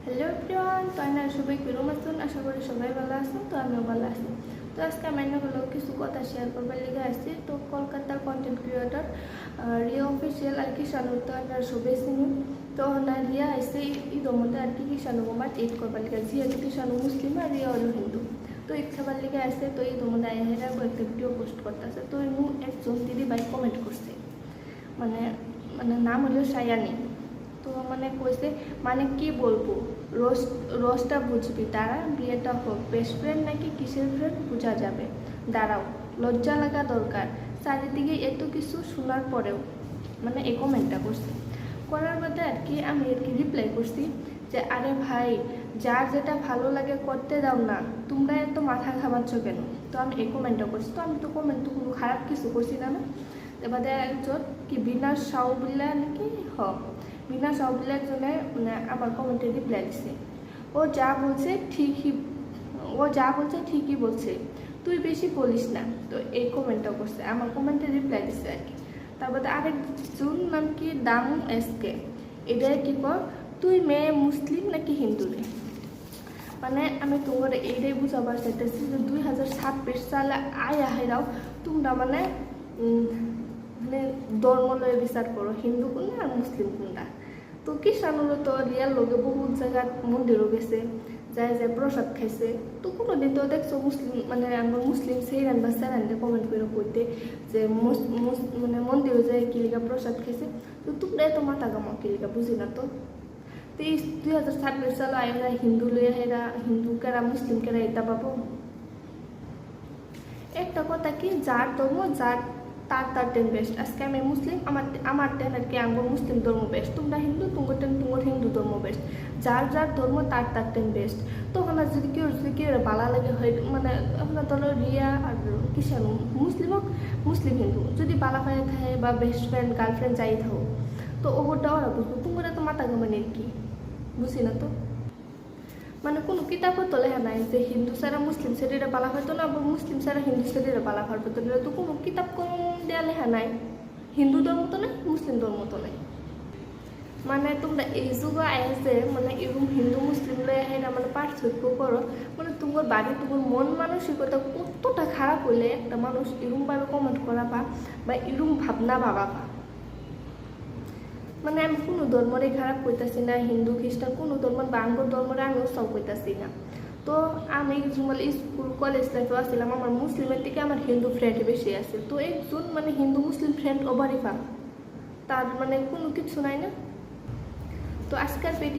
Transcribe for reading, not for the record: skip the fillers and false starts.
Hello everyone, তো আমি সবাই কিরম আছেন? আশা করি সবাই ভালো আছেন। তো আমিও ভালো আছি। তো আজকে আমি হলো কিছু কথা শেয়ার করবার লেগে আসছি। তো কলকাতার কন্টেন্ট ক্রিয়েটর রিয়া অফিসিয়াল আর কি শানু, তো আপনারা সবাই চিনি। তো না রিয়া আসছে ঈদের মধ্যে আর কি শানু আমার ঈদ করবার লেগে, যেহেতু কি শানু মুসলিম আর রিয়া হলো হিন্দু। তো ঈদ খাবার লেগে আসছে। তো ঈদের মধ্যে আইহেরা একটা ভিডিও পোস্ট করতেছে। তো এমন একজন দিদি ভাই কমেন্ট করছে, মানে মানে নাম হলো সায়ানি। তো মানে কইছে মানে কি বলবো, রোজটা বুঝবি, তারা বিয়েটা হোক, বেস্ট ফ্রেন্ড নাকি কিসের ফ্রেন্ড বোঝা যাবে, দাঁড়াও, লজ্জা লাগা দরকার। চারিদিকে এত কিছু শোনার পরেও মানে এই কমেন্টটা করছে। করার মধ্যে আর কি আমি আর কি রিপ্লাই করছি যে আরে ভাই, যার যেটা ভালো লাগে করতে দাও না, তোমরা এত মাথা ঘামাচ্ছ কেন? তো আমি এই কমেন্টটা করছি। তো আমি তো কমেন্ট তো কোনো খারাপ কিছু করছি না। এবারে একজন কি বিনা সাউবিল্লা নাকি বিনা সাউবিল্লা একজনে মানে আমার কমেন্টে রিপ্লাই দিচ্ছে, ও যা বলছে ঠিকই বলছে, তুই বেশি বলিস না। তো এই কমেন্টটা করছে, আমার কমেন্টে রিপ্লাই দিচ্ছে আর কি। তারপরে আরেকজন নাম কি দামু এসকে, এটা কি কর, তুই মেয়ে মুসলিম নাকি হিন্দু রে? মানে আমি তোমার এইটাই বুঝাবার চাইতেছি যে 2026 সালে আহেরাও তোমরা মানে মানে ধর্ম লয়ে বিচার করো, হিন্দু কোনটা আর মুসলিম কোনটা। তো খ্রিস্টানেরও তো রিয়াল লোকে বহুত জায়গার মন্দিরও গেছে, যায় যায় প্রসাদ খাইছে। তো কোনোদিন তো দেখছো মুসলিম মানে আমরা মুসলিম সেইরান বা স্যারানকে কমেন্ট করে কইতে যে মানে মন্দিরও যায় কিলিকা প্রসাদ খাইছে। তো তোমরা এত মাথা গামা কিলিকা বুঝি না। তো 2026 সালে আইরা হিন্দু লইয়া হেরা হিন্দু কেরা মুসলিম কেরা এটা পাবো। একটা কথা কি, যার ধর্ম যার তার টেন বেস্ট। আজকে আমি মুসলিম, আমার টেন আর কি আমার মুসলিম ধর্ম বেস্ট, তোমরা হিন্দু তোমার টেন তোমার হিন্দু ধর্ম বেস্ট। যার যার ধর্ম তার টেন বেস্ট। তখন আর যদি কেউ বালা লাগে হয় মানে আপনার ধরো রিয়া আর কিষান মুসলিম হোক মুসলিম হিন্দু যদি বালা হয়ে থাকে বা বেস্ট ফ্রেন্ড গার্লফ্রেন্ড যাই থাকো, তো ওটা ওরা বুঝবো। তোমরা তো মাথা গামানের কি বুঝি না। তো মানে কোনো কিতাবও তো লেখা নাই যে হিন্দু ছাড়া মুসলিম ছেলেরা পালা হয়তো না, বা মুসলিম ছাড়া হিন্দু ছেলেরা পালা হতো না। তো কোনো কিতাব কোন দেওয়া লেখা নাই, হিন্দু ধর্ম তো নেই মুসলিম ধর্ম তো নেই। মানে তোমরা এই যুগ আসে মানে এরকম হিন্দু মুসলিম লয়ে না মানে পার্থক্য করো, মানে তোমার বাড়ি তোমার মন মানসিকতা কতটা খারাপ হইলে একটা মানুষ এরকমভাবে কমেন্ট করা বা এরকম ভাবনা ভাবা। মানে আমি কোনো ধর্মরে খারাপ করতেছি না, হিন্দু খ্রিস্টান কোনো ধর্ম বা আঙ্গুর ধর্মরে আমি উৎসব করতেছি না। তো আমি স্কুল কলেজ লাইফে আসছিলাম, আমার মুসলিমের থেকে আমার হিন্দু ফ্রেন্ড বেশি আছে। তো একজন মানে হিন্দু মুসলিম ফ্রেন্ড ওভারই তার মানে কোনো কিছু নাই না। তো আজকের